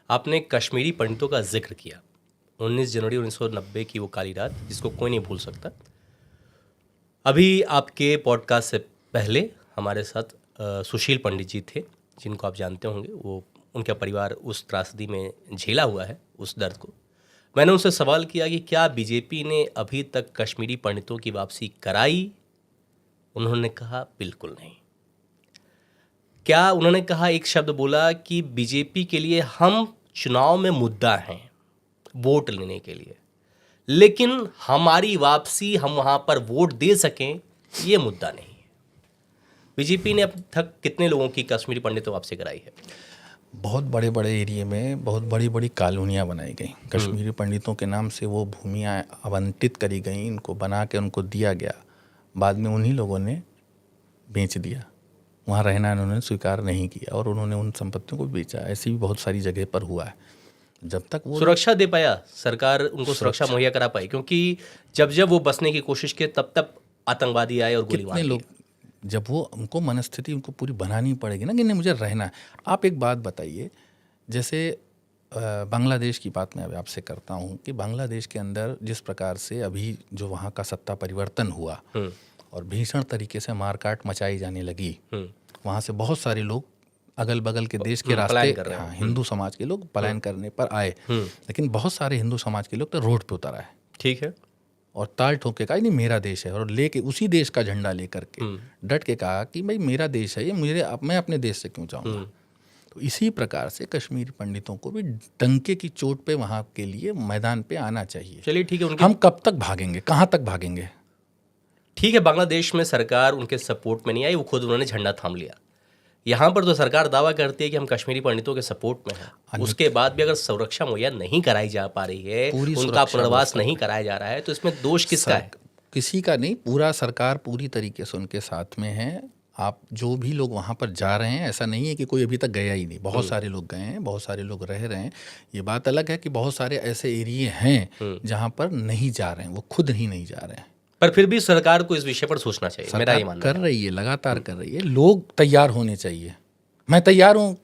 आपने कश्मीरी पंडितों का जिक्र किया। 19 जनवरी 1990 की वो काली रात जिसको कोई नहीं भूल सकता। अभी आपके पॉडकास्ट से पहले हमारे साथ सुशील पंडित जी थे, जिनको आप जानते होंगे। वो उनका परिवार उस त्रासदी में झेला हुआ है, उस दर्द को। मैंने उनसे सवाल किया कि क्या बीजेपी ने अभी तक कश्मीरी पंडितों की वापसी कराई? उन्होंने कहा बिल्कुल नहीं। क्या उन्होंने कहा, एक शब्द बोला कि बीजेपी के लिए हम चुनाव में मुद्दा हैं वोट लेने के लिए, लेकिन हमारी वापसी, हम वहां पर वोट दे सकें, ये मुद्दा नहीं है। बीजेपी ने अब तक कितने लोगों की कश्मीरी पंडितों वापसी कराई है? बहुत बड़े बड़े एरिया में बहुत बड़ी बड़ी कॉलोनियाँ बनाई गई। कश्मीरी पंडितों के नाम से वो भूमियाँ आवंटित करी गई, इनको बना के उनको दिया गया। बाद में उन्हीं लोगों ने बेच दिया, वहाँ रहना उन्होंने स्वीकार नहीं किया और उन्होंने उन संपत्तियों को बेचा। ऐसी भी बहुत सारी जगह पर हुआ है। जब तक वो सुरक्षा दे पाया सरकार, उनको सुरक्षा मुहैया करा पाई? क्योंकि जब वो बसने की कोशिश किए तब आतंकवादी आए और गोली मार दी। लोग, जब वो उनको मनस्थिति उनको पूरी बनानी पड़ेगी ना कि नहीं मुझे रहना है। आप एक बात बताइए, जैसे बांग्लादेश की बात मैं अभी आपसे करता हूँ कि बांग्लादेश के अंदर जिस प्रकार से अभी जो वहाँ का सत्ता परिवर्तन हुआ और भीषण तरीके से मारकाट मचाई जाने लगी, वहाँ से बहुत सारे लोग अगल बगल के देश के रास्ते, हाँ, हिंदू समाज के लोग पलायन करने पर आए, लेकिन बहुत सारे हिंदू समाज के लोग तो रोड पे उतर आए। ठीक है। और ताल ठोक के कहा नहीं मेरा देश है, और लेके उसी देश का झंडा लेकर के डट के कहा कि भाई मेरा देश है ये, मैं अपने देश से क्यों जाऊँगा। तो इसी प्रकार से कश्मीरी पंडितों को भी डंके की चोट पे वहाँ के लिए मैदान पे आना चाहिए। चलिए ठीक है, हम कब तक भागेंगे, कहाँ तक भागेंगे? ठीक है, बांग्लादेश में सरकार उनके सपोर्ट में नहीं आई, वो खुद उन्होंने झंडा थाम लिया। यहाँ पर तो सरकार दावा करती है कि हम कश्मीरी पंडितों के सपोर्ट में हैं, उसके बाद भी अगर सुरक्षा मुहैया नहीं कराई जा पा रही है, उनका पुनर्वास नहीं कराया जा रहा है, तो इसमें दोष किसका है? किसी का नहीं, पूरा सरकार पूरी तरीके से उनके साथ में है। आप जो भी लोग वहाँ पर जा रहे हैं, ऐसा नहीं है कि कोई अभी तक गया ही नहीं, बहुत सारे लोग गए हैं, बहुत सारे लोग रह रहे हैं। ये बात अलग है कि बहुत सारे ऐसे एरिए हैं जहाँ पर नहीं जा रहे हैं, वो खुद ही नहीं जा रहे हैं। पर फिर भी सरकार को इस विषय पर सोचना चाहिए, मेरा ये मानना कर रही है, लगातार कर रही है। लोग तैयार होने चाहिए। मैं तैयार हूँ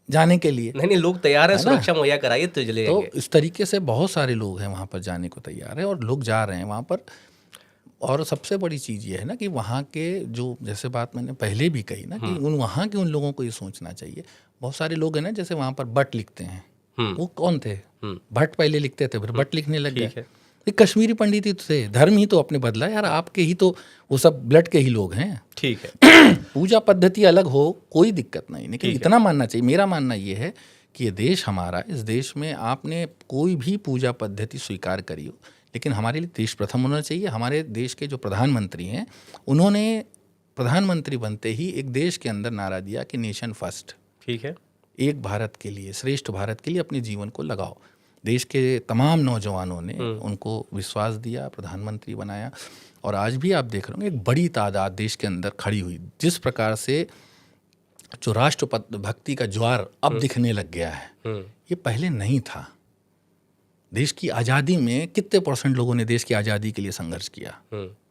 जाने के लिए। नहीं, लोग तैयार हैं, सुरक्षा मुहैया कराइए तो चले जाएंगे। तो इस तरीके से बहुत सारे लोग हैं वहाँ पर जाने को तैयार है और लोग जा रहे हैं वहाँ पर। और सबसे बड़ी चीज़ ये है ना कि वहाँ के जो, जैसे बात मैंने पहले भी कही ना कि वहाँ के उन लोगों को ये सोचना चाहिए। बहुत सारे लोग हैं ना, जैसे वहाँ पर बट लिखते हैं, वो कौन थे? भट्ट पहले लिखते थे, फिर बट लिखने लग गए। कश्मीरी पंडित ही थे, धर्म ही तो अपने बदला यार, आपके ही तो वो सब ब्लड के ही लोग हैं। ठीक है। पूजा पद्धति अलग हो, कोई दिक्कत नहीं, लेकिन इतना मानना चाहिए, मेरा मानना ये है कि ये देश हमारा, इस देश में आपने कोई भी पूजा पद्धति स्वीकार करी हो, लेकिन हमारे लिए देश प्रथम होना चाहिए। हमारे देश के जो प्रधानमंत्री हैं, उन्होंने प्रधानमंत्री बनते ही एक देश के अंदर नारा दिया कि नेशन फर्स्ट। ठीक है। एक भारत के लिए, श्रेष्ठ भारत के लिए अपने जीवन को लगाओ। देश के तमाम नौजवानों ने उनको विश्वास दिया, प्रधानमंत्री बनाया, और आज भी आप देख रहे होंगे एक बड़ी तादाद देश के अंदर खड़ी हुई। जिस प्रकार से जो राष्ट्र भक्ति का ज्वार अब दिखने लग गया है, ये पहले नहीं था। देश की आज़ादी में कितने % लोगों ने देश की आज़ादी के लिए संघर्ष किया?